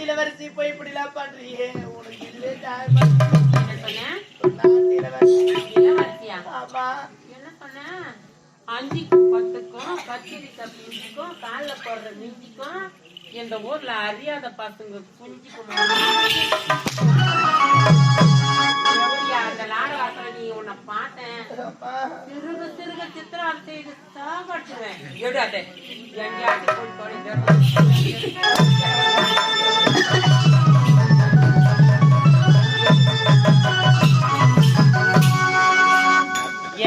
இளவரசி போய் இப்படி எல்லாம் பண்றீங்க உனக்கு இல்ல இளவரசியா? ஆமா என்ன சொன்ன? 5க்கும் 10க்கும் கச்சேரி தப்பிக்கும் கால போடுற மிஞ்சிக்கும் இந்த ஊர்ல அறியாத பசங்க புரிஞ்சுக்கும். அந்த நாடகத்துல நீ உன்னை பார்த்தேன். சிறுக சிறுக சித்திரம் செய்து சாப்பாட்டுவேன். எடாதே எங்கேயாவது போய் தொடங்கி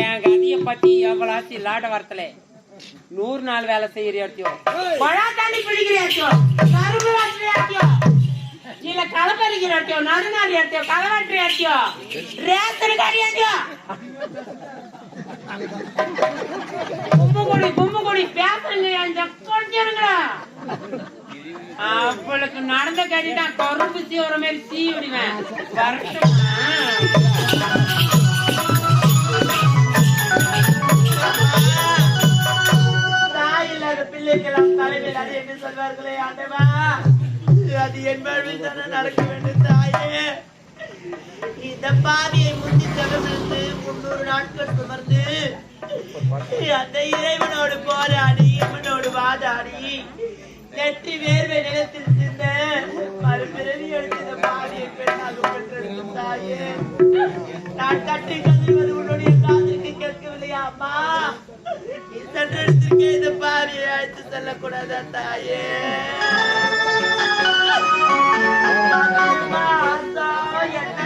என் கதைய பத்தி எவ்வளவு லாட வரத்துல 100 நாள் வேலை செய்யறியாட்டியோ பழா தாண்டி பிடிக்கிறியாட்டியோ கரும்பு வாட்டுறியாட்டியோ இல்ல களப்பறிக்கிறாட்டியோ நடுநாளியாட்டியோ களவாட்டுறியாட்டியோ ரேத்தர் காரியாட்டியோ கும்புகுடி பேசுறீங்க கொஞ்சங்களா அவளுக்கு நடந்த கடிதான் கரும்பு சீவர மாதிரி சீ விடுவேன் வரட்டும். பிள்ளைக்கெல்லாம் தலைவில் அது என்று சொல்வார்களே ஆண்டவா அது என் வாழ்வில் தானே நடக்க வேண்டும் தாயே. இந்த பாவியை முந்தி தகவலிருந்து 300 நாட்கள் சுமர்ந்து அந்த இறைவனோடு போராடி இவனோடு வாதாடி நெற்றி வேர்வை நிலத்தில் சிந்த மறுபிறவி எடுத்து இந்த பாவியை பெண்ணாக பெற்றெடுக்கும் தாயே. நான் கட்டி கதிர்வது உன்னுடைய காதலுக்கு கேட்கவில்லையா அம்மா? இடத்திற்கே இந்த பாவியை அழைத்து செல்லக்கூடாதா தாயே? என்ன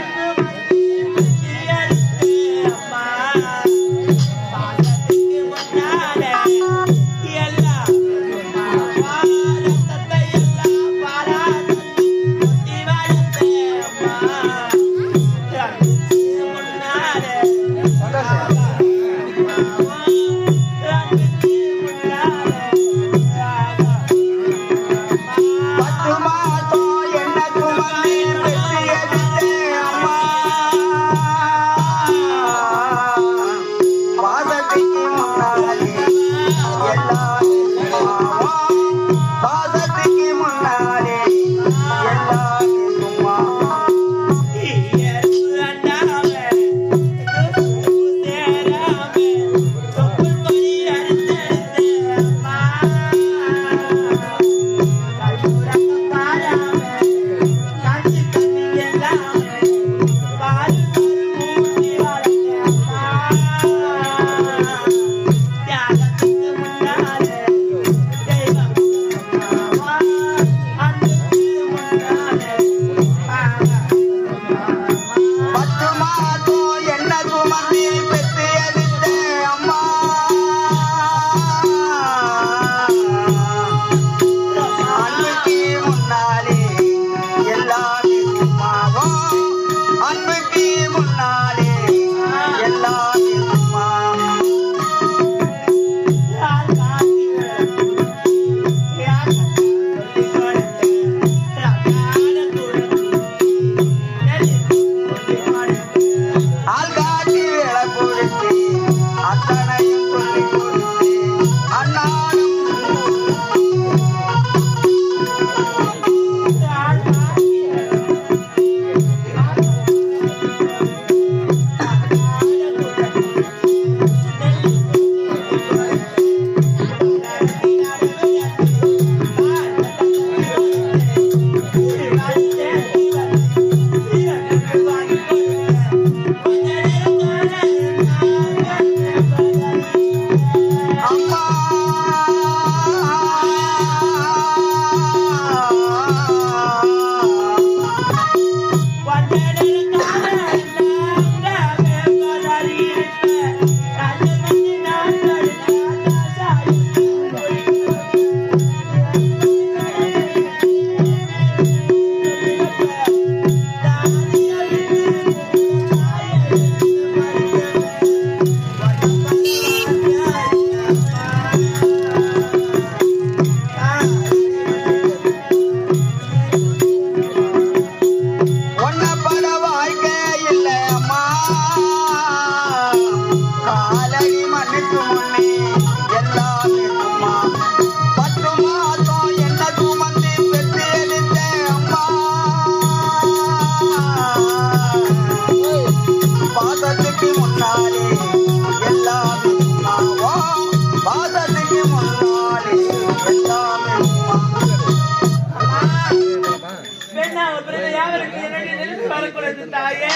என்னுடைய நினைவு வரக்கூடாது தாயே.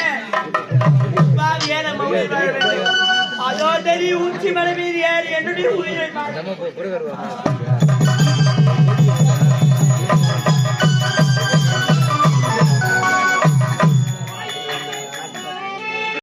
பாவியே நம்ம உயிர் வாழ வேண்டும். அதோ தெரியும் உச்சி மலை மீது ஏறி என்னுடைய உயிரை